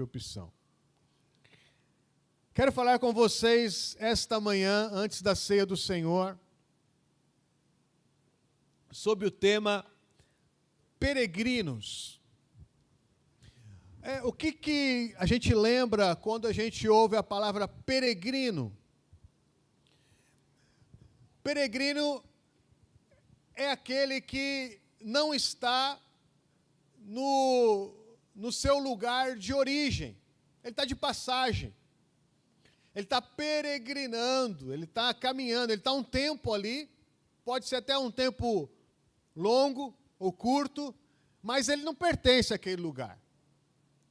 opção. Quero falar com vocês esta manhã, antes da ceia do Senhor, sobre o tema peregrinos. O que a gente lembra quando a gente ouve a palavra peregrino? Peregrino é aquele que não está no seu lugar de origem. Ele está de passagem. Ele está peregrinando, ele está caminhando, ele está um tempo ali, pode ser até um tempo longo ou curto, mas ele não pertence àquele lugar.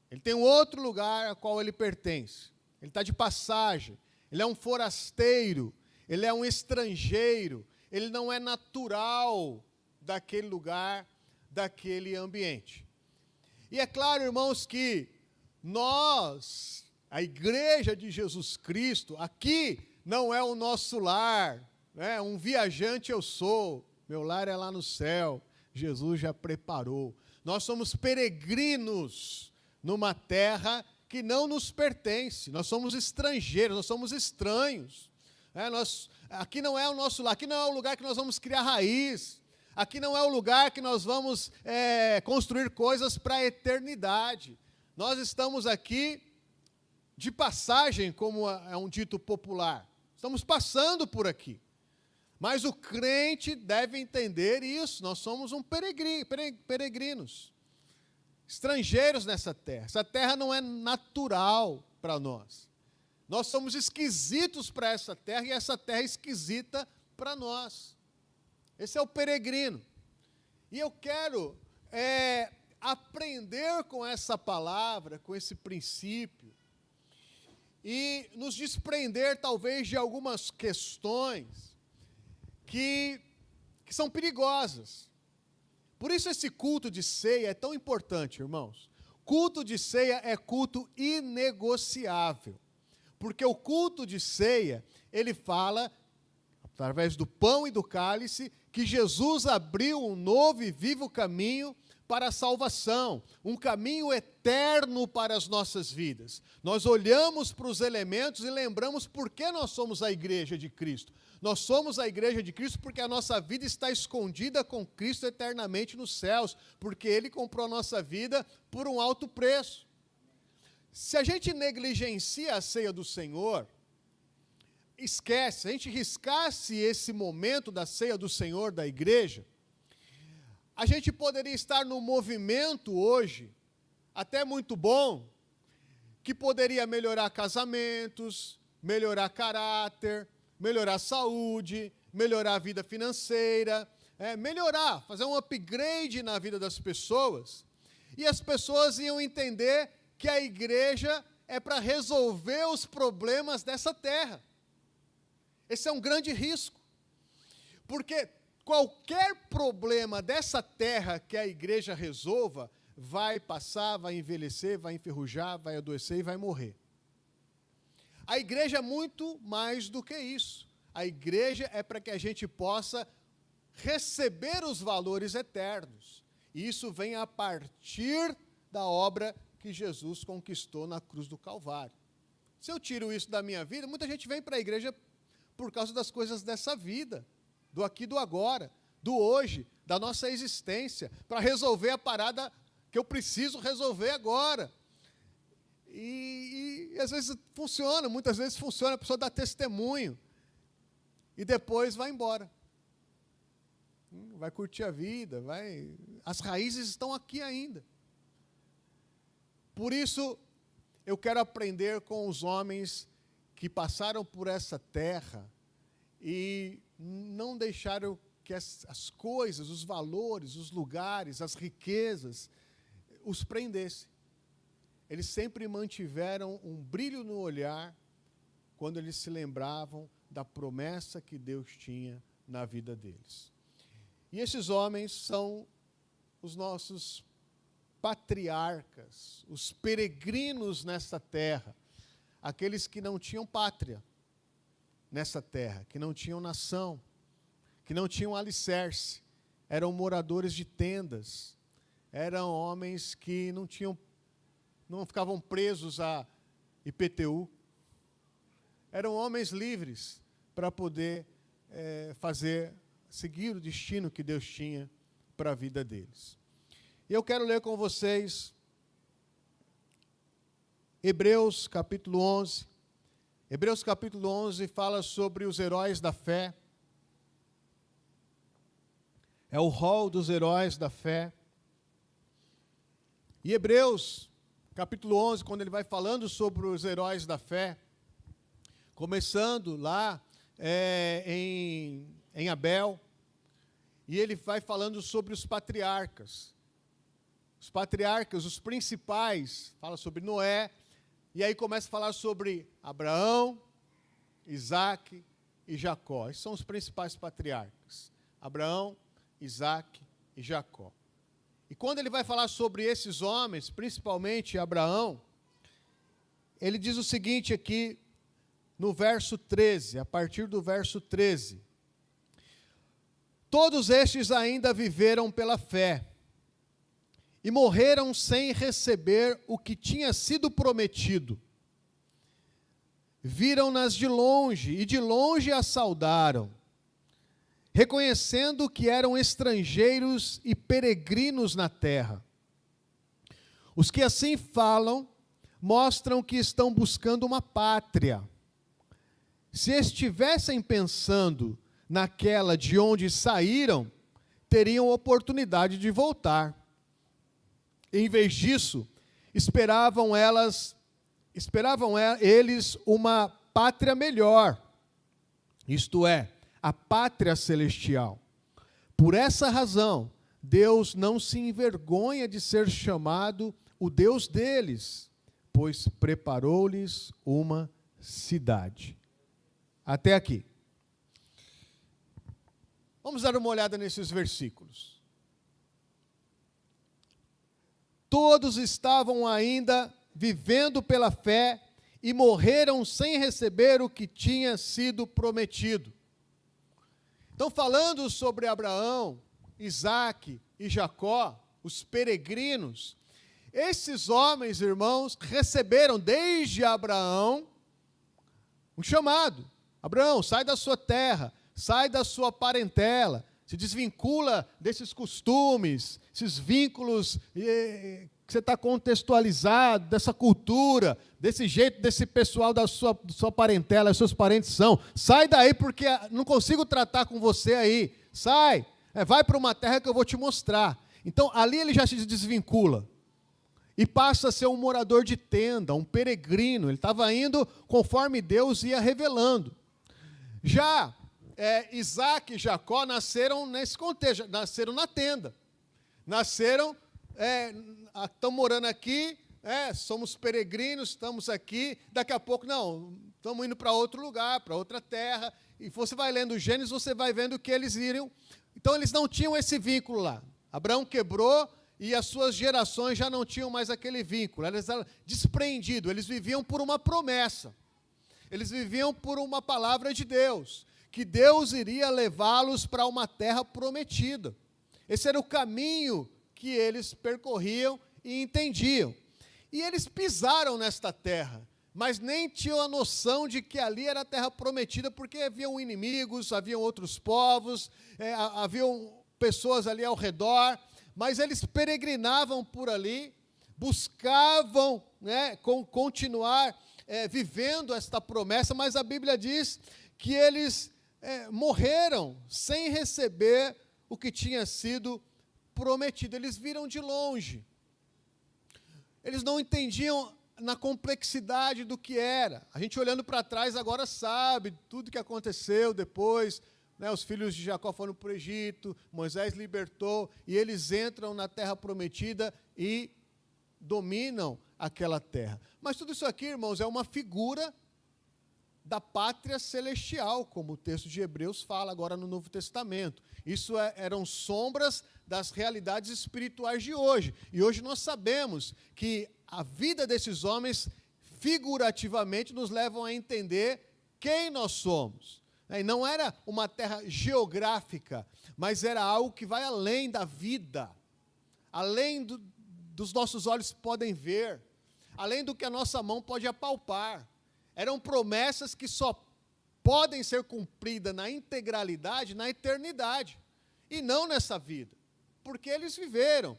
Ele tem um outro lugar ao qual ele pertence. Ele está de passagem, ele é um forasteiro, ele é um estrangeiro, ele não é natural daquele lugar, daquele ambiente. E é claro, irmãos, que nós, a Igreja de Jesus Cristo, aqui não é o nosso lar, né? Um viajante eu sou, meu lar é lá no céu, Jesus já preparou. Nós somos peregrinos numa terra que não nos pertence, nós somos estrangeiros, nós somos estranhos. Aqui não é o nosso lar, aqui não é o lugar que nós vamos criar raiz, aqui não é o lugar que nós vamos construir coisas para a eternidade. Nós estamos aqui de passagem, como é um dito popular. Estamos passando por aqui. Mas o crente deve entender isso. Nós somos peregrinos, estrangeiros nessa terra. Essa terra não é natural para nós. Nós somos esquisitos para essa terra e essa terra é esquisita para nós. Esse é o peregrino. E eu quero aprender com essa palavra, com esse princípio, e nos desprender talvez de algumas questões que são perigosas. Por isso esse culto de ceia é tão importante, irmãos. Culto de ceia é culto inegociável. Porque o culto de ceia, ele fala, através do pão e do cálice, que Jesus abriu um novo e vivo caminho para a salvação, um caminho eterno para as nossas vidas. Nós olhamos para os elementos e lembramos por que nós somos a Igreja de Cristo. Nós somos a Igreja de Cristo porque a nossa vida está escondida com Cristo eternamente nos céus, porque Ele comprou a nossa vida por um alto preço. Se a gente negligencia a ceia do Senhor, esquece, se a gente riscasse esse momento da ceia do Senhor da igreja, a gente poderia estar num movimento hoje, até muito bom, que poderia melhorar casamentos, melhorar caráter, melhorar a saúde, melhorar a vida financeira, melhorar, fazer um upgrade na vida das pessoas, e as pessoas iam entender que a igreja é para resolver os problemas dessa terra. Esse é um grande risco, porque qualquer problema dessa terra que a igreja resolva, vai passar, vai envelhecer, vai enferrujar, vai adoecer e vai morrer. A igreja é muito mais do que isso. A igreja é para que a gente possa receber os valores eternos. E isso vem a partir da obra que Jesus conquistou na cruz do Calvário. Se eu tiro isso da minha vida, muita gente vem para a igreja por causa das coisas dessa vida, do aqui e do agora, do hoje, da nossa existência, para resolver a parada que eu preciso resolver agora. E às vezes funciona, muitas vezes funciona, a pessoa dá testemunho e depois vai embora. Vai curtir a vida, as raízes estão aqui ainda. Por isso, eu quero aprender com os homens que passaram por essa terra e não deixaram que as coisas, os valores, os lugares, as riquezas, os prendessem. Eles sempre mantiveram um brilho no olhar quando eles se lembravam da promessa que Deus tinha na vida deles. E esses homens são os nossos patriarcas, os peregrinos nessa terra, aqueles que não tinham pátria nessa terra, que não tinham nação, que não tinham alicerce, eram moradores de tendas, eram homens que não tinham não ficavam presos a IPTU. Eram homens livres para poder seguir o destino que Deus tinha para a vida deles. E eu quero ler com vocês Hebreus capítulo 11. Hebreus capítulo 11 fala sobre os heróis da fé. É o rol dos heróis da fé. E Hebreus capítulo 11, quando ele vai falando sobre os heróis da fé, começando lá em Abel, e ele vai falando sobre os patriarcas. Os patriarcas, os principais, fala sobre Noé, e aí começa a falar sobre Abraão, Isaque e Jacó. Esses são os principais patriarcas. Abraão, Isaque e Jacó. E quando ele vai falar sobre esses homens, principalmente Abraão, ele diz o seguinte aqui, no verso 13, a partir do verso 13. Todos estes ainda viveram pela fé, e morreram sem receber o que tinha sido prometido. Viram-nas de longe, e de longe as saudaram, reconhecendo que eram estrangeiros e peregrinos na terra. Os que assim falam, mostram que estão buscando uma pátria. Se estivessem pensando naquela de onde saíram, teriam oportunidade de voltar. Em vez disso, esperavam eles uma pátria melhor, isto é, a pátria celestial. Por essa razão, Deus não se envergonha de ser chamado o Deus deles, pois preparou-lhes uma cidade. Até aqui. Vamos dar uma olhada nesses versículos. Todos estavam ainda vivendo pela fé e morreram sem receber o que tinha sido prometido. Então, falando sobre Abraão, Isaque e Jacó, os peregrinos, esses homens, irmãos, receberam desde Abraão um chamado. Abraão, sai da sua terra, sai da sua parentela, se desvincula desses costumes, esses vínculos que você está contextualizado, dessa cultura, desse jeito, desse pessoal da sua parentela, os seus parentes são. Sai daí porque não consigo tratar com você aí. Sai, vai para uma terra que eu vou te mostrar. Então, ali ele já se desvincula e passa a ser um morador de tenda, um peregrino. Ele estava indo conforme Deus ia revelando. Já Isaque e Jacó nasceram nesse contexto, nasceram na tenda. Nasceram, estão morando aqui, somos peregrinos, estamos aqui, daqui a pouco, não, estamos indo para outro lugar, para outra terra, e você vai lendo Gênesis, você vai vendo que eles iriam. Então, eles não tinham esse vínculo lá. Abraão quebrou e as suas gerações já não tinham mais aquele vínculo, eles eram desprendidos, eles viviam por uma promessa, eles viviam por uma palavra de Deus, que Deus iria levá-los para uma terra prometida. Esse era o caminho que eles percorriam e entendiam. E eles pisaram nesta terra, mas nem tinham a noção de que ali era a terra prometida, porque haviam inimigos, haviam outros povos, haviam pessoas ali ao redor, mas eles peregrinavam por ali, buscavam continuar vivendo esta promessa, mas a Bíblia diz que eles morreram sem receber o que tinha sido prometido. Eles viram de longe. Eles não entendiam na complexidade do que era. A gente olhando para trás agora sabe tudo que aconteceu depois. Os filhos de Jacó foram para o Egito, Moisés libertou, e eles entram na terra prometida e dominam aquela terra. Mas tudo isso aqui, irmãos, é uma figura da pátria celestial, como o texto de Hebreus fala agora no Novo Testamento. Isso eram sombras das realidades espirituais de hoje. E hoje nós sabemos que a vida desses homens, figurativamente, nos levam a entender quem nós somos. E não era uma terra geográfica, mas era algo que vai além da vida, além dos nossos olhos podem ver, além do que a nossa mão pode apalpar. Eram promessas que só podem ser cumpridas na integralidade, na eternidade, e não nessa vida. Porque eles viveram,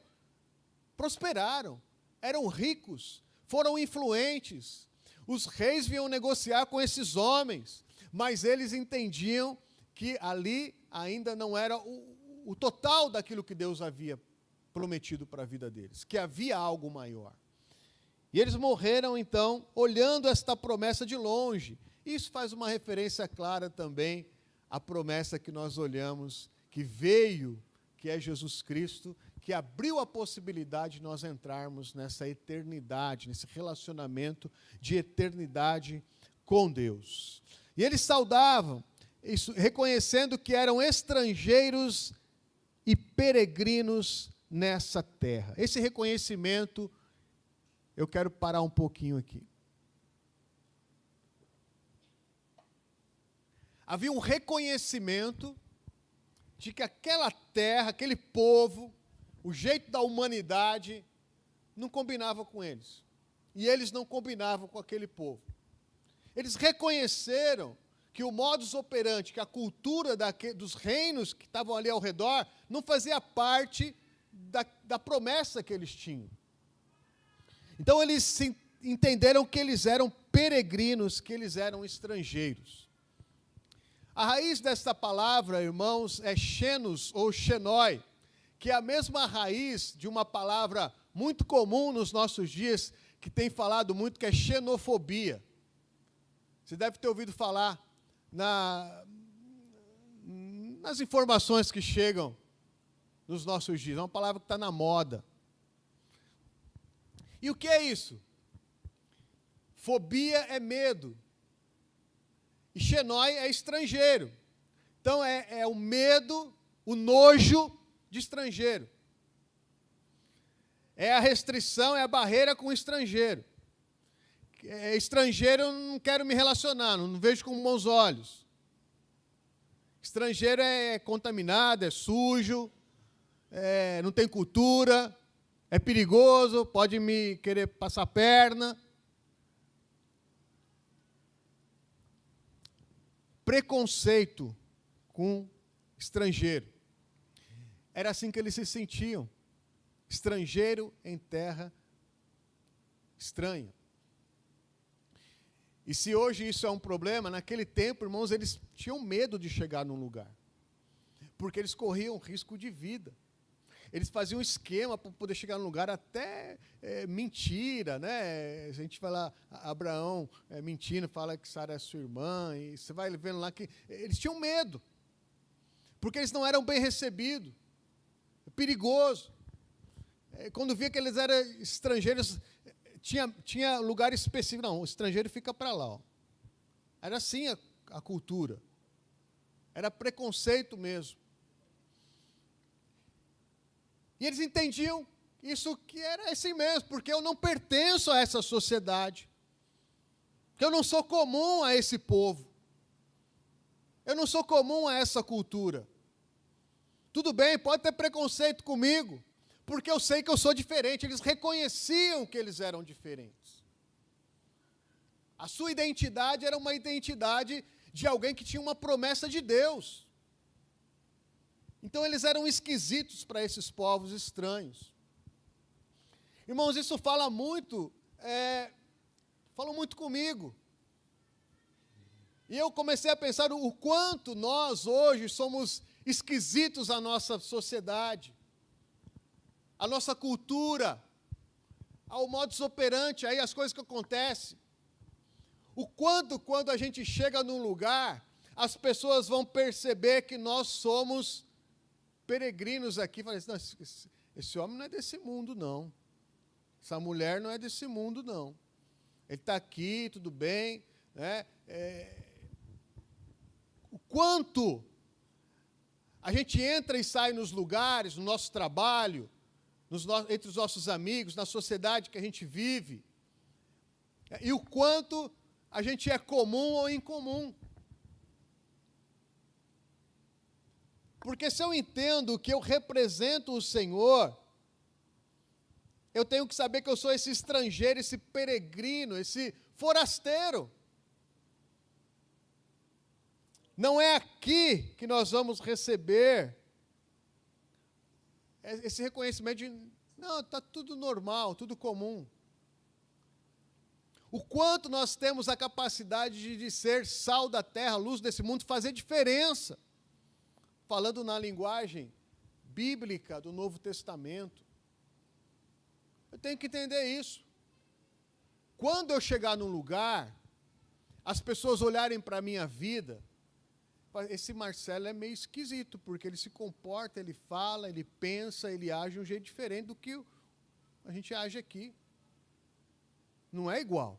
prosperaram, eram ricos, foram influentes. Os reis vinham negociar com esses homens, mas eles entendiam que ali ainda não era o total daquilo que Deus havia prometido para a vida deles, que havia algo maior. E eles morreram, então, olhando esta promessa de longe. Isso faz uma referência clara também à promessa que nós olhamos, que veio, que é Jesus Cristo, que abriu a possibilidade de nós entrarmos nessa eternidade, nesse relacionamento de eternidade com Deus. E eles saudavam, isso, reconhecendo que eram estrangeiros e peregrinos nessa terra. Esse reconhecimento, eu quero parar um pouquinho aqui. Havia um reconhecimento de que aquela terra, aquele povo, o jeito da humanidade, não combinava com eles. E eles não combinavam com aquele povo. Eles reconheceram que o modus operandi, que a cultura dos reinos que estavam ali ao redor, não fazia parte da promessa que eles tinham. Então eles entenderam que eles eram peregrinos, que eles eram estrangeiros. A raiz desta palavra, irmãos, é xenos ou xenoi, que é a mesma raiz de uma palavra muito comum nos nossos dias, que tem falado muito, que é xenofobia. Você deve ter ouvido falar nas informações que chegam nos nossos dias. É uma palavra que está na moda. E o que é isso? Fobia é medo. E xenoi é estrangeiro. Então é o medo, o nojo de estrangeiro. É a restrição, é a barreira com o estrangeiro. Estrangeiro eu não quero me relacionar, não vejo com bons olhos. Estrangeiro é contaminado, é sujo, não tem cultura, é perigoso, pode me querer passar a perna. Preconceito com estrangeiro. Era assim que eles se sentiam. Estrangeiro em terra estranha. E se hoje isso é um problema, naquele tempo, irmãos, eles tinham medo de chegar num lugar. Porque eles corriam risco de vida. Eles faziam um esquema para poder chegar num lugar, até mentira, né? A gente vai lá, Abraão mentindo, fala que Sara é sua irmã, e você vai vendo lá que eles tinham medo. Porque eles não eram bem recebidos. É perigoso. Quando via que eles eram estrangeiros, tinha lugar específico. Não, o estrangeiro fica para lá. Ó. Era assim a cultura. Era preconceito mesmo. E eles entendiam isso que era assim mesmo, porque eu não pertenço a essa sociedade. Porque eu não sou comum a esse povo. Eu não sou comum a essa cultura. Tudo bem, pode ter preconceito comigo, porque eu sei que eu sou diferente. Eles reconheciam que eles eram diferentes. A sua identidade era uma identidade de alguém que tinha uma promessa de Deus. Então eles eram esquisitos para esses povos estranhos. Irmãos, isso fala muito comigo. E eu comecei a pensar o quanto nós hoje somos esquisitos à nossa sociedade, à nossa cultura, ao modus operandi, aí as coisas que acontecem. O quanto, quando a gente chega num lugar, as pessoas vão perceber que nós somos peregrinos aqui. Falei assim, esse homem não é desse mundo, não. Essa mulher não é desse mundo, não. Ele está aqui, tudo bem, né? O quanto a gente entra e sai nos lugares, no nosso trabalho, entre os nossos amigos, na sociedade que a gente vive, e o quanto a gente é comum ou incomum. Porque se eu entendo que eu represento o Senhor, Eu tenho que saber que eu sou esse estrangeiro, esse peregrino, esse forasteiro. Não é aqui que nós vamos receber esse reconhecimento de, não, está tudo normal, tudo comum. O quanto nós temos a capacidade de ser sal da terra, luz desse mundo, fazer diferença. Falando na linguagem bíblica do Novo Testamento. Eu tenho que entender isso. Quando eu chegar num lugar, as pessoas olharem para a minha vida, esse Marcelo é meio esquisito, porque ele se comporta, ele fala, ele pensa, ele age de um jeito diferente do que a gente age aqui. Não é igual.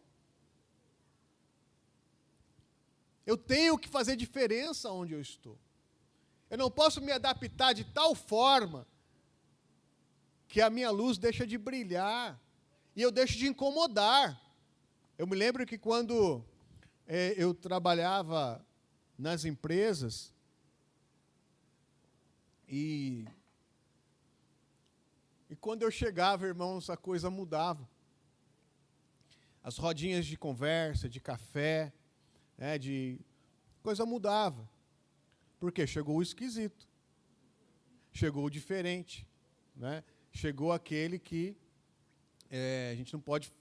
Eu tenho que fazer diferença onde eu estou. Eu não posso me adaptar de tal forma que a minha luz deixa de brilhar e eu deixo de incomodar. Eu me lembro que quando eu trabalhava nas empresas e quando eu chegava, irmãos, a coisa mudava. As rodinhas de conversa, de café, coisa mudava. Porque chegou o esquisito, chegou o diferente, né? Chegou aquele que a gente não pode...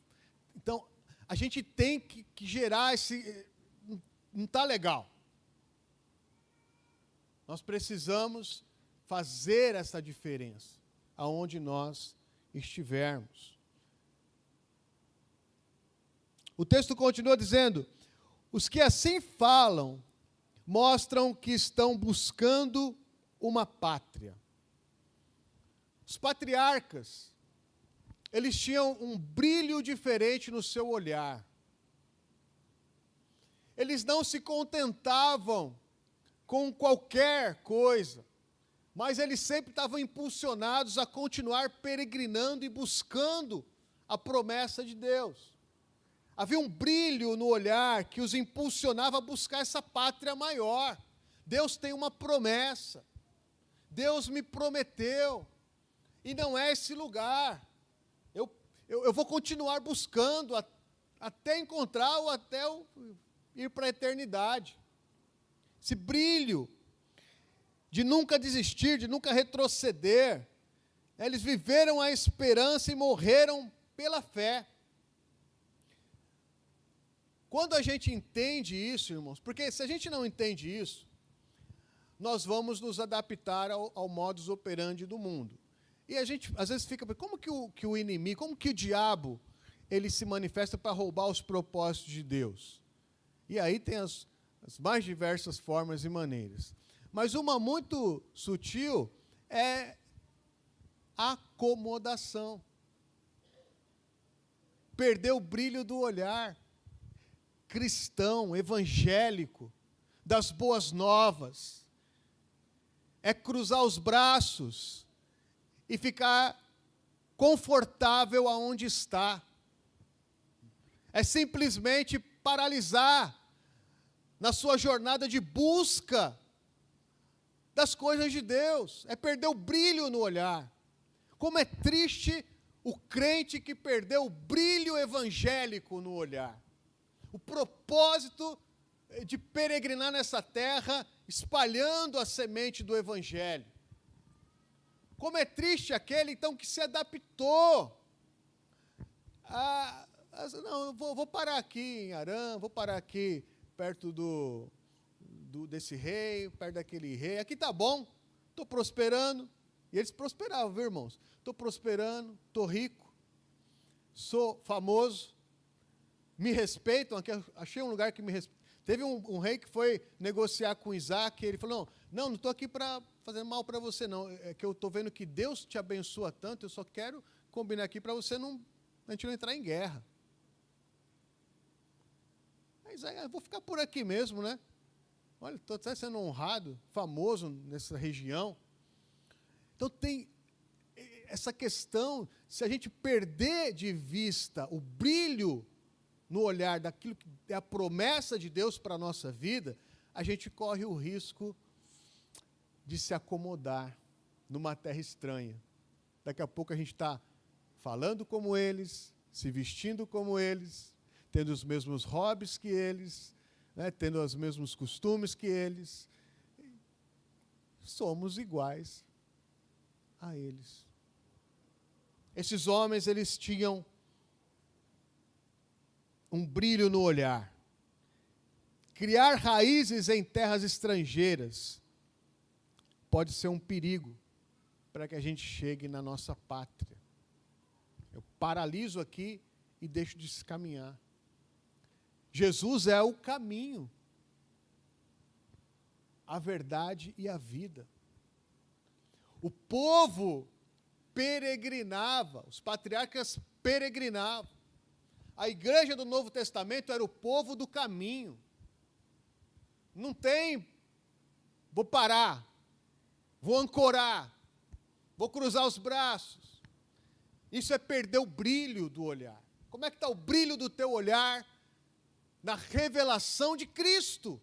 Então, a gente tem que gerar esse... Não está legal. Nós precisamos fazer essa diferença aonde nós estivermos. O texto continua dizendo, os que assim falam mostram que estão buscando uma pátria. Os patriarcas, eles tinham um brilho diferente no seu olhar. Eles não se contentavam com qualquer coisa, mas eles sempre estavam impulsionados a continuar peregrinando e buscando a promessa de Deus. Havia um brilho no olhar que os impulsionava a buscar essa pátria maior. Deus tem uma promessa. Deus me prometeu. E não é esse lugar. Eu vou continuar buscando até encontrar ou até ir para a eternidade. Esse brilho de nunca desistir, de nunca retroceder. Eles viveram a esperança e morreram pela fé. Quando a gente entende isso, irmãos, porque se a gente não entende isso, nós vamos nos adaptar ao modus operandi do mundo. E a gente, às vezes, fica, como que o inimigo, como que o diabo, ele se manifesta para roubar os propósitos de Deus? E aí tem as mais diversas formas e maneiras. Mas uma muito sutil é acomodação. Perder o brilho do olhar cristão, evangélico, das boas novas. É cruzar os braços e ficar confortável aonde está. É simplesmente paralisar na sua jornada de busca das coisas de Deus. É perder o brilho no olhar. Como é triste o crente que perdeu o brilho evangélico no olhar. O propósito de peregrinar nessa terra, espalhando a semente do evangelho. Como é triste aquele, então, que se adaptou. Não, eu vou parar aqui em Arã, vou parar aqui perto desse rei, perto daquele rei. Aqui está bom, estou prosperando. E eles prosperavam, viu, irmãos? Estou prosperando, estou rico, sou famoso, me respeitam. Aqui, achei um lugar que me respeita. Teve um rei que foi negociar com Isaac, e ele falou, não estou aqui para fazer mal para você, não. É que eu estou vendo que Deus te abençoa tanto, eu só quero combinar aqui para você a gente não entrar em guerra. Aí Isaac, eu vou ficar por aqui mesmo, né? Olha, estou até sendo honrado, famoso nessa região. Então tem essa questão, se a gente perder de vista o brilho no olhar daquilo que é a promessa de Deus para a nossa vida, a gente corre o risco de se acomodar numa terra estranha. Daqui a pouco a gente está falando como eles, se vestindo como eles, tendo os mesmos hobbies que eles, né, tendo os mesmos costumes que eles. Somos iguais a eles. Esses homens, eles tinham um brilho no olhar. Criar raízes em terras estrangeiras pode ser um perigo para que a gente chegue na nossa pátria. Eu paraliso aqui e deixo de se caminhar. Jesus é o caminho, a verdade e a vida. O povo peregrinava, os patriarcas peregrinavam. A igreja do Novo Testamento era o povo do caminho. Não tem, vou parar, vou ancorar, vou cruzar os braços. Isso é perder o brilho do olhar. Como é que está o brilho do teu olhar na revelação de Cristo,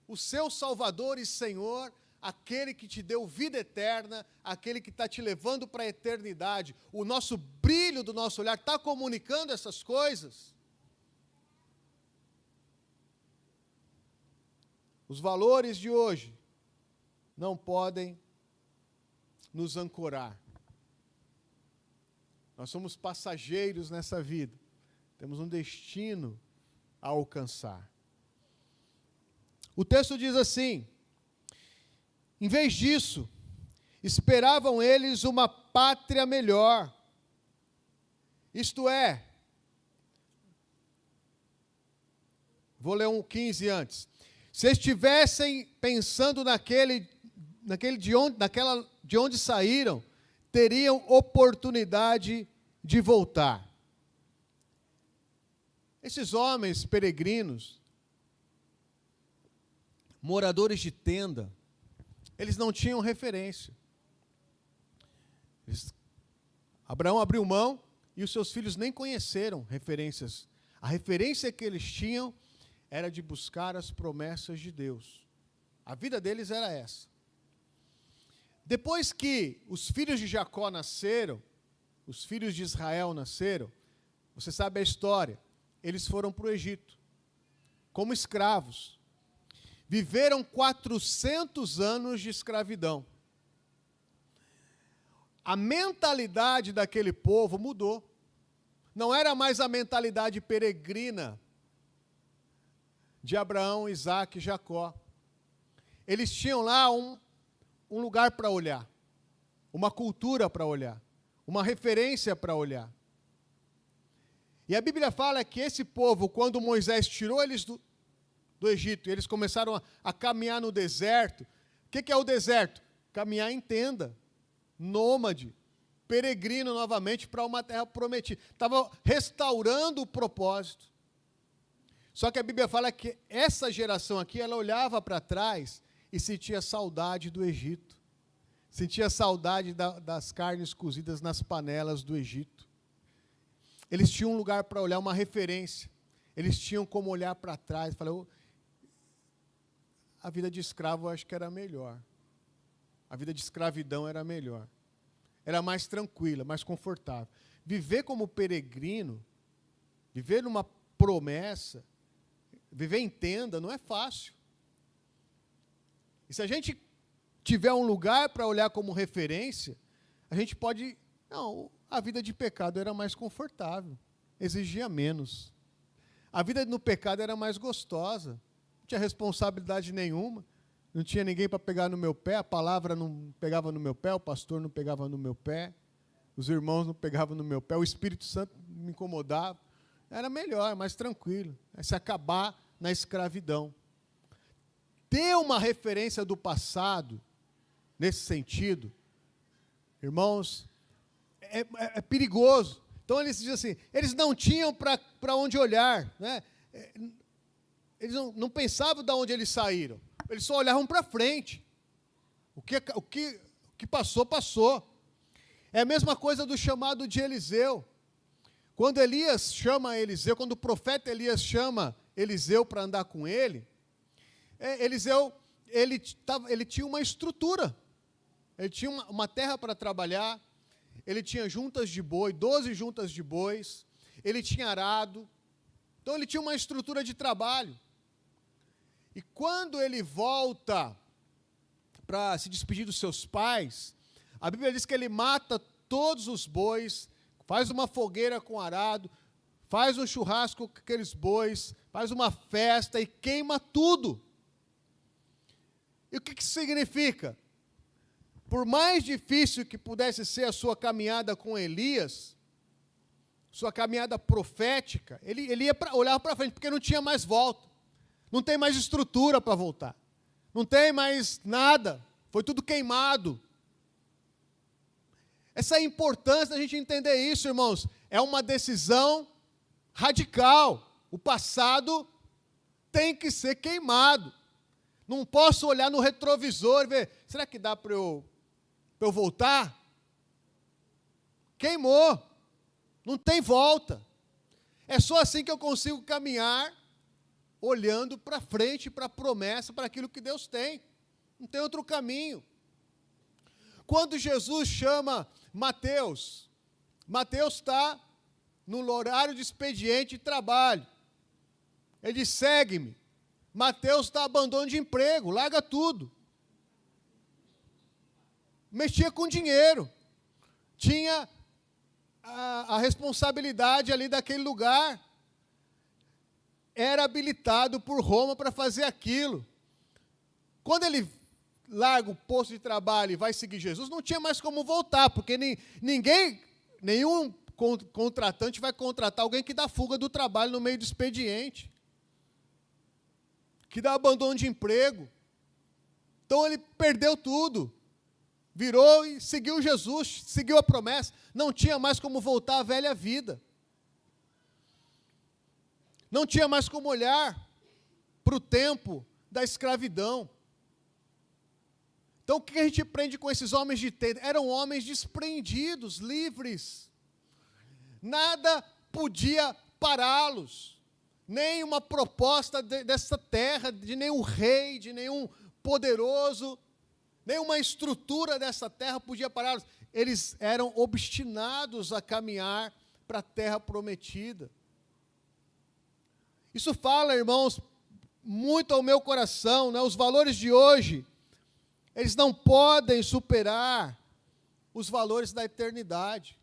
o seu Salvador e Senhor, aquele que te deu vida eterna, aquele que está te levando para a eternidade? O nosso brilho do nosso olhar está comunicando essas coisas? Os valores de hoje não podem nos ancorar. Nós somos passageiros nessa vida. Temos um destino a alcançar. O texto diz assim: em vez disso, esperavam eles uma pátria melhor. Isto é, vou ler 15 antes. Se estivessem pensando naquele de onde saíram, teriam oportunidade de voltar. Esses homens peregrinos, moradores de tenda, eles não tinham referência. Abraão abriu mão e os seus filhos nem conheceram referências. A referência que eles tinham era de buscar as promessas de Deus. A vida deles era essa. Depois que os filhos de Jacó nasceram, os filhos de Israel nasceram, você sabe a história, eles foram para o Egito, como escravos. Viveram 400 anos de escravidão. A mentalidade daquele povo mudou. Não era mais a mentalidade peregrina de Abraão, Isaac e Jacó. Eles tinham lá um lugar para olhar, uma cultura para olhar, uma referência para olhar. E a Bíblia fala que esse povo, quando Moisés tirou eles do Egito, e eles começaram a caminhar no deserto. O que é o deserto? Caminhar em tenda, nômade, peregrino novamente para uma terra prometida. Estava restaurando o propósito. Só que a Bíblia fala que essa geração aqui, ela olhava para trás e sentia saudade do Egito. Sentia saudade das carnes cozidas nas panelas do Egito. Eles tinham um lugar para olhar, uma referência. Eles tinham como olhar para trás e falar: a vida de escravo eu acho que era melhor. A vida de escravidão era melhor. Era mais tranquila, mais confortável. Viver como peregrino, viver numa promessa, viver em tenda não é fácil. E se a gente tiver um lugar para olhar como referência, a gente pode... Não, a vida de pecado era mais confortável, exigia menos. A vida no pecado era mais gostosa, não tinha responsabilidade nenhuma, não tinha ninguém para pegar no meu pé, a palavra não pegava no meu pé, o pastor não pegava no meu pé, os irmãos não pegavam no meu pé, o Espírito Santo me incomodava. Era melhor, mais tranquilo, se acabar na escravidão. Ter uma referência do passado, nesse sentido, irmãos, é perigoso. Então eles dizem assim, eles não tinham para onde olhar, né? Eles não pensavam de onde eles saíram, eles só olhavam para frente. O que passou, passou. É a mesma coisa do chamado de Eliseu. Quando Elias chama Eliseu, quando o profeta Elias chama Eliseu para andar com ele, Eliseu, ele tinha uma estrutura, ele tinha uma terra para trabalhar, ele tinha juntas de boi, 12 juntas de bois, ele tinha arado, então ele tinha uma estrutura de trabalho. E quando ele volta para se despedir dos seus pais, a Bíblia diz que ele mata todos os bois, faz uma fogueira com arado, faz um churrasco com aqueles bois, faz uma festa e queima tudo. E o que isso significa? Por mais difícil que pudesse ser a sua caminhada com Elias, sua caminhada profética, ele ia olhar para frente, porque não tinha mais volta. Não tem mais estrutura para voltar. Não tem mais nada. Foi tudo queimado. Essa é a importância da gente entender isso, irmãos. É uma decisão radical. O passado tem que ser queimado. Não posso olhar no retrovisor e ver, será que dá para eu voltar? Queimou. Não tem volta. É só assim que eu consigo caminhar, olhando para frente, para a promessa, para aquilo que Deus tem. Não tem outro caminho. Quando Jesus chama Mateus, Mateus está no horário de expediente de trabalho. Ele diz, segue-me. Mateus está abandono de emprego, larga tudo. Mexia com dinheiro. Tinha a responsabilidade ali daquele lugar. Era habilitado por Roma para fazer aquilo. Quando ele larga o posto de trabalho e vai seguir Jesus, não tinha mais como voltar, porque nenhum contratante vai contratar alguém que dá fuga do trabalho no meio do expediente, que dá abandono de emprego. Então ele perdeu tudo, virou e seguiu Jesus, seguiu a promessa, não tinha mais como voltar à velha vida. Não tinha mais como olhar para o tempo da escravidão. Então, o que a gente aprende com esses homens de Deus? Eram homens desprendidos, livres. Nada podia pará-los. Nem uma proposta dessa terra, de nenhum rei, de nenhum poderoso, nenhuma estrutura dessa terra podia pará-los. Eles eram obstinados a caminhar para a terra prometida. Isso fala, irmãos, muito ao meu coração, né? Os valores de hoje, eles não podem superar os valores da eternidade.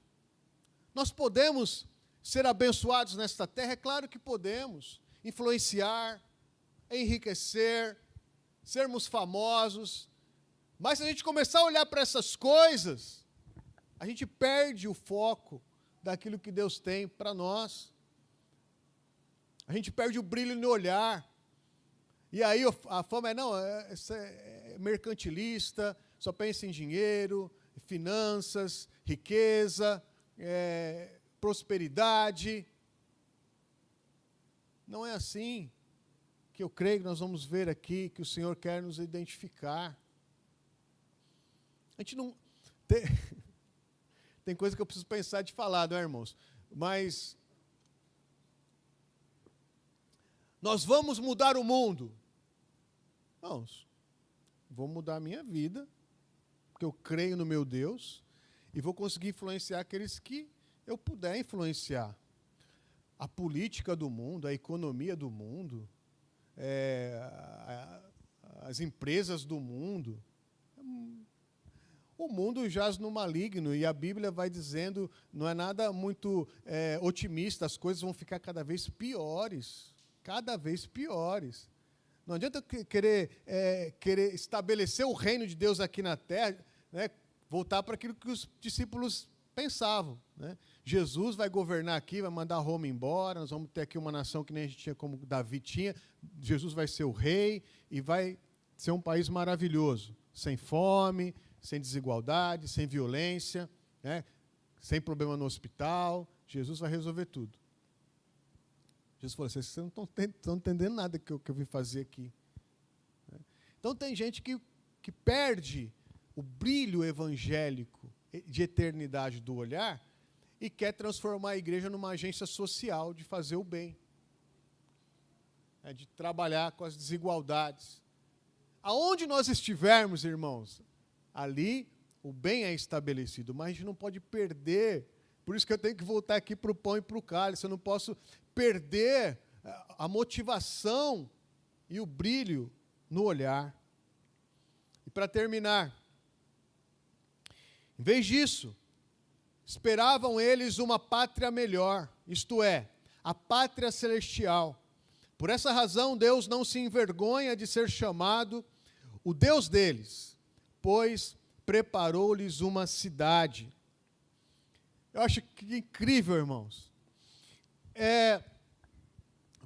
Nós podemos ser abençoados nesta terra? É claro que podemos. Influenciar, enriquecer, sermos famosos. Mas se a gente começar a olhar para essas coisas, a gente perde o foco daquilo que Deus tem para nós. A gente perde o brilho no olhar. E aí a fama é mercantilista, só pensa em dinheiro, finanças, riqueza, prosperidade. Não é assim que eu creio que nós vamos ver aqui, que o Senhor quer nos identificar. A gente não... Tem coisa que eu preciso pensar de falar, não é, irmãos? Mas nós vamos mudar o mundo. Irmãos, vou mudar a minha vida, porque eu creio no meu Deus, e vou conseguir influenciar aqueles que eu puder influenciar. A política do mundo, a economia do mundo, as empresas do mundo. O mundo jaz no maligno, e a Bíblia vai dizendo, não é nada muito otimista, as coisas vão ficar cada vez piores. Cada vez piores. Não adianta querer estabelecer o reino de Deus aqui na terra, né, voltar para aquilo que os discípulos pensavam. Né? Jesus vai governar aqui, vai mandar Roma embora, nós vamos ter aqui uma nação que nem a gente tinha, como Davi tinha. Jesus vai ser o rei e vai ser um país maravilhoso, sem fome, sem desigualdade, sem violência, né, sem problema no hospital. Jesus vai resolver tudo. Jesus falou, vocês não estão entendendo nada que eu vim fazer aqui. Então tem gente que perde o brilho evangélico de eternidade do olhar e quer transformar a igreja numa agência social de fazer o bem, de trabalhar com as desigualdades. Aonde nós estivermos, irmãos, ali o bem é estabelecido, mas a gente não pode perder. Por isso que eu tenho que voltar aqui para o pão e para o cálice. Eu não posso perder a motivação e o brilho no olhar. E para terminar, em vez disso, esperavam eles uma pátria melhor, isto é, a pátria celestial. Por essa razão, Deus não se envergonha de ser chamado o Deus deles, pois preparou-lhes uma cidade. Eu acho que incrível, irmãos.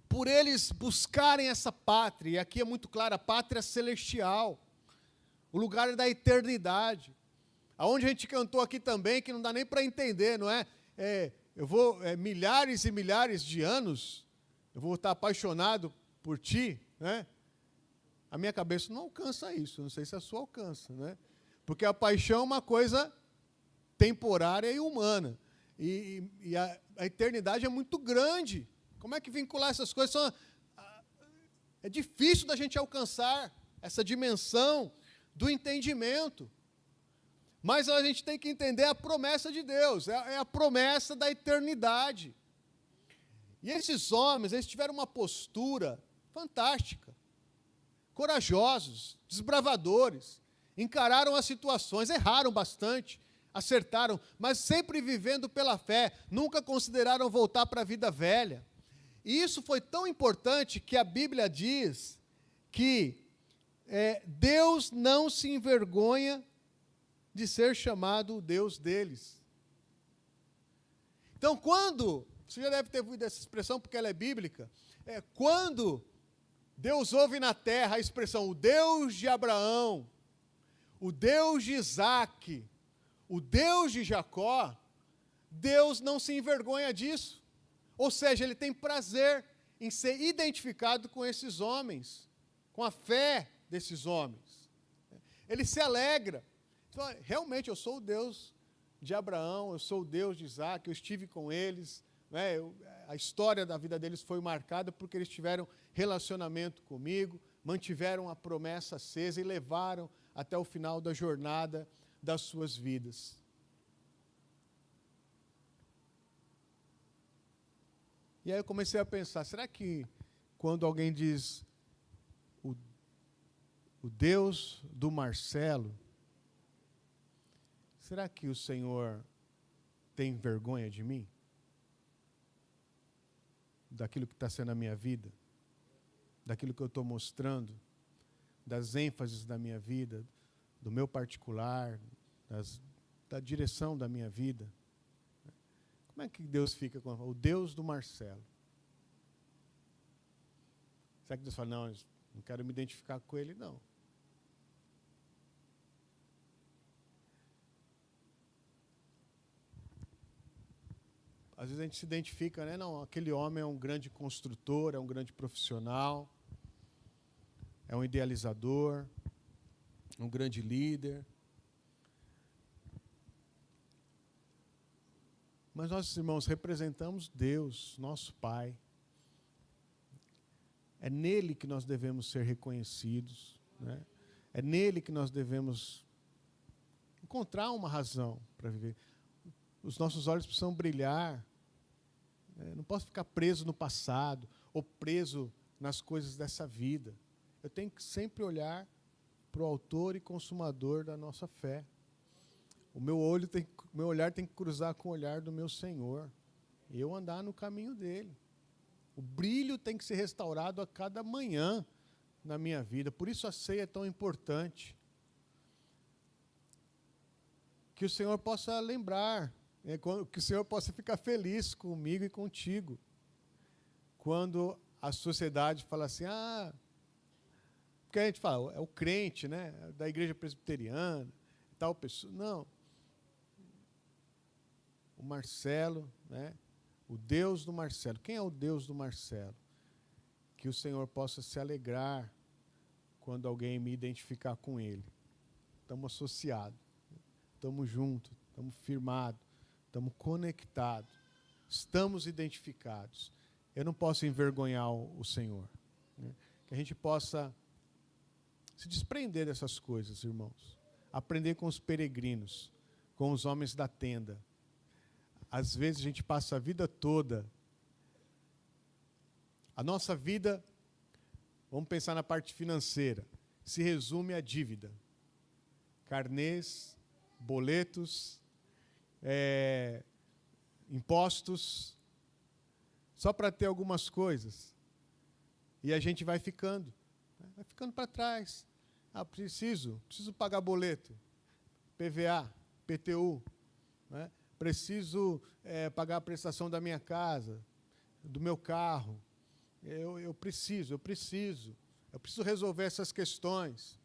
Por eles buscarem essa pátria, e aqui é muito claro, a pátria celestial, o lugar da eternidade, aonde a gente cantou aqui também, que não dá nem para entender, não é? Milhares e milhares de anos, eu vou estar apaixonado por ti, né? A minha cabeça não alcança isso, não sei se a sua alcança, né? Porque a paixão é uma coisa temporária e humana, e a eternidade é muito grande. Como é que vincular essas coisas? É difícil da gente alcançar essa dimensão do entendimento. Mas a gente tem que entender a promessa de Deus, é a promessa da eternidade. E esses homens, eles tiveram uma postura fantástica, corajosos, desbravadores, encararam as situações, erraram bastante, acertaram, mas sempre vivendo pela fé, nunca consideraram voltar para a vida velha. E isso foi tão importante que a Bíblia diz que Deus não se envergonha de ser chamado o Deus deles. Então, você já deve ter ouvido essa expressão porque ela é bíblica, quando Deus ouve na terra a expressão, o Deus de Abraão, o Deus de Isaque, o Deus de Jacó, Deus não se envergonha disso. Ou seja, Ele tem prazer em ser identificado com esses homens, com a fé desses homens. Ele se alegra. Então, realmente, eu sou o Deus de Abraão, eu sou o Deus de Isaque, eu estive com eles, né? A história da vida deles foi marcada porque eles tiveram relacionamento comigo, mantiveram a promessa acesa e levaram até o final da jornada das suas vidas. E aí eu comecei a pensar, será que quando alguém diz o Deus do Marcelo, será que o Senhor tem vergonha de mim? Daquilo que está sendo a minha vida? Daquilo que eu estou mostrando? Das ênfases da minha vida? Do meu particular? Da direção da minha vida? Como é que Deus fica com o Deus do Marcelo? Será que Deus fala, não quero me identificar com ele? Não. Às vezes a gente se identifica, né? Não, aquele homem é um grande construtor, é um grande profissional, é um idealizador, um grande líder. Mas nós, irmãos, representamos Deus, nosso Pai. É nele que nós devemos ser reconhecidos, né? É nele que nós devemos encontrar uma razão para viver. Os nossos olhos precisam brilhar. Não posso ficar preso no passado ou preso nas coisas dessa vida. Eu tenho que sempre olhar para o autor e consumador da nossa fé. O meu olhar tem que cruzar com o olhar do meu Senhor. E eu andar no caminho dele. O brilho tem que ser restaurado a cada manhã na minha vida. Por isso a ceia é tão importante. Que o Senhor possa lembrar, que o Senhor possa ficar feliz comigo e contigo. Quando a sociedade fala assim, porque a gente fala, é o crente, né, da igreja presbiteriana, tal pessoa. Não. O Marcelo, né, o Deus do Marcelo. Quem é o Deus do Marcelo? Que o Senhor possa se alegrar quando alguém me identificar com Ele. Estamos associados, estamos juntos, estamos firmados, estamos conectados, estamos identificados. Eu não posso envergonhar o Senhor. Né? Que a gente possa se desprender dessas coisas, irmãos. aprender com os peregrinos, com os homens da tenda. Às vezes a gente passa a vida toda. A nossa vida, vamos pensar na parte financeira, se resume à dívida. Carnês, boletos, impostos, só para ter algumas coisas. E a gente vai ficando para trás. Preciso pagar boleto, PVA, PTU, né? Preciso pagar a prestação da minha casa, do meu carro. Eu preciso resolver essas questões.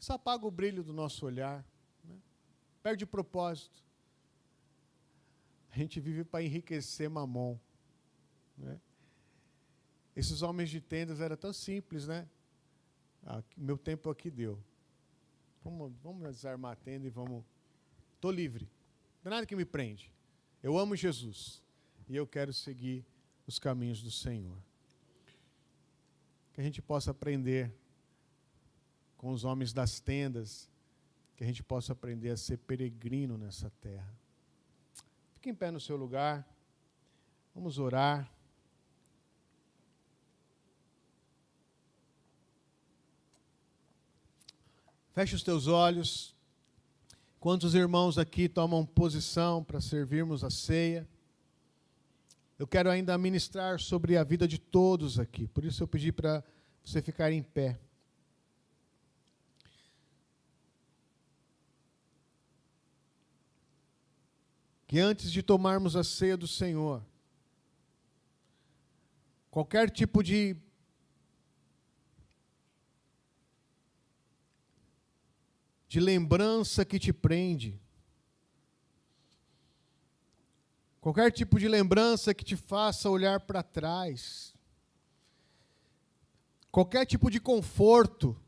Isso apaga o brilho do nosso olhar, né? Perde o propósito. A gente vive para enriquecer Mamon, né? Esses homens de tendas eram tão simples, né? Meu tempo aqui deu. Vamos desarmar a tenda e vamos... Estou livre. Não tem nada que me prende. Eu amo Jesus. E eu quero seguir os caminhos do Senhor. Que a gente possa aprender com os homens das tendas, que a gente possa aprender a ser peregrino nessa terra. Fique em pé no seu lugar. Vamos orar. Feche os teus olhos. Quantos irmãos aqui tomam posição para servirmos a ceia? Eu quero ainda ministrar sobre a vida de todos aqui. Por isso eu pedi para você ficar em pé. Que antes de tomarmos a ceia do Senhor, qualquer tipo de lembrança que te prende, qualquer tipo de lembrança que te faça olhar para trás, qualquer tipo de conforto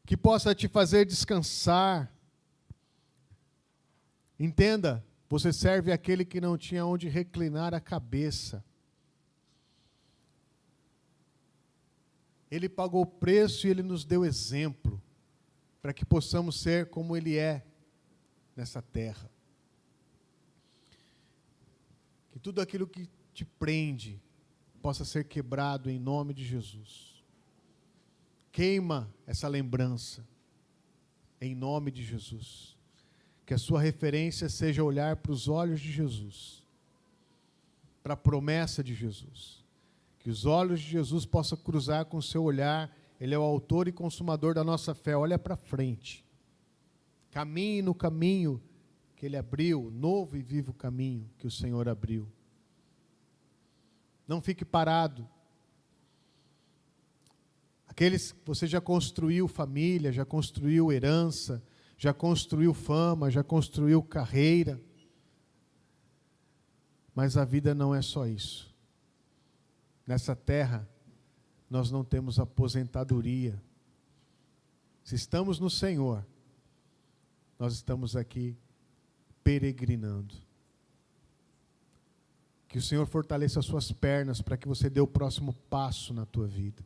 que possa te fazer descansar. Entenda, você serve aquele que não tinha onde reclinar a cabeça. Ele pagou o preço e Ele nos deu exemplo, para que possamos ser como Ele é nessa terra. Que tudo aquilo que te prende possa ser quebrado em nome de Jesus. Queima essa lembrança em nome de Jesus. Que a sua referência seja olhar para os olhos de Jesus, para a promessa de Jesus. Que os olhos de Jesus possam cruzar com o seu olhar. Ele é o autor e consumador da nossa fé. Olha para frente. Caminhe no caminho que Ele abriu, novo e vivo caminho que o Senhor abriu. Não fique parado. Aqueles que você já construiu família, já construiu herança, já construiu fama, já construiu carreira. Mas a vida não é só isso. Nessa terra, nós não temos aposentadoria. Se estamos no Senhor, nós estamos aqui peregrinando. Que o Senhor fortaleça as suas pernas para que você dê o próximo passo na tua vida.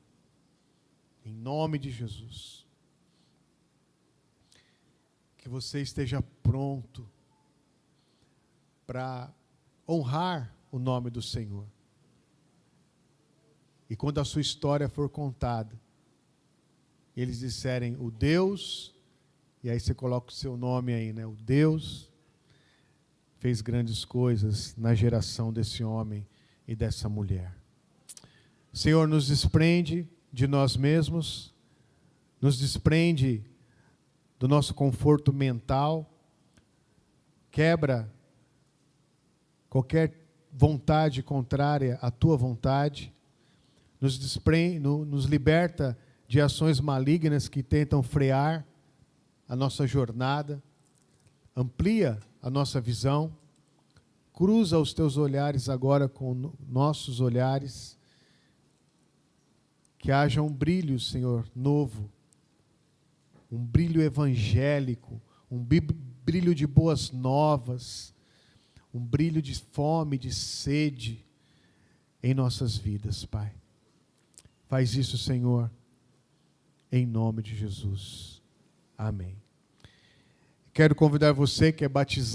Em nome de Jesus. Que você esteja pronto para honrar o nome do Senhor. E quando a sua história for contada, eles disserem o Deus, e aí você coloca o seu nome aí, né? O Deus fez grandes coisas na geração desse homem e dessa mulher. Senhor, nos desprende de nós mesmos, nos desprende do nosso conforto mental, quebra qualquer vontade contrária à tua vontade, nos liberta de ações malignas que tentam frear a nossa jornada, amplia a nossa visão, cruza os teus olhares agora com nossos olhares, que haja um brilho, Senhor, novo, um brilho evangélico, um brilho de boas novas, um brilho de fome, de sede em nossas vidas, Pai. Faz isso, Senhor, em nome de Jesus. Amém. Quero convidar você que é batizado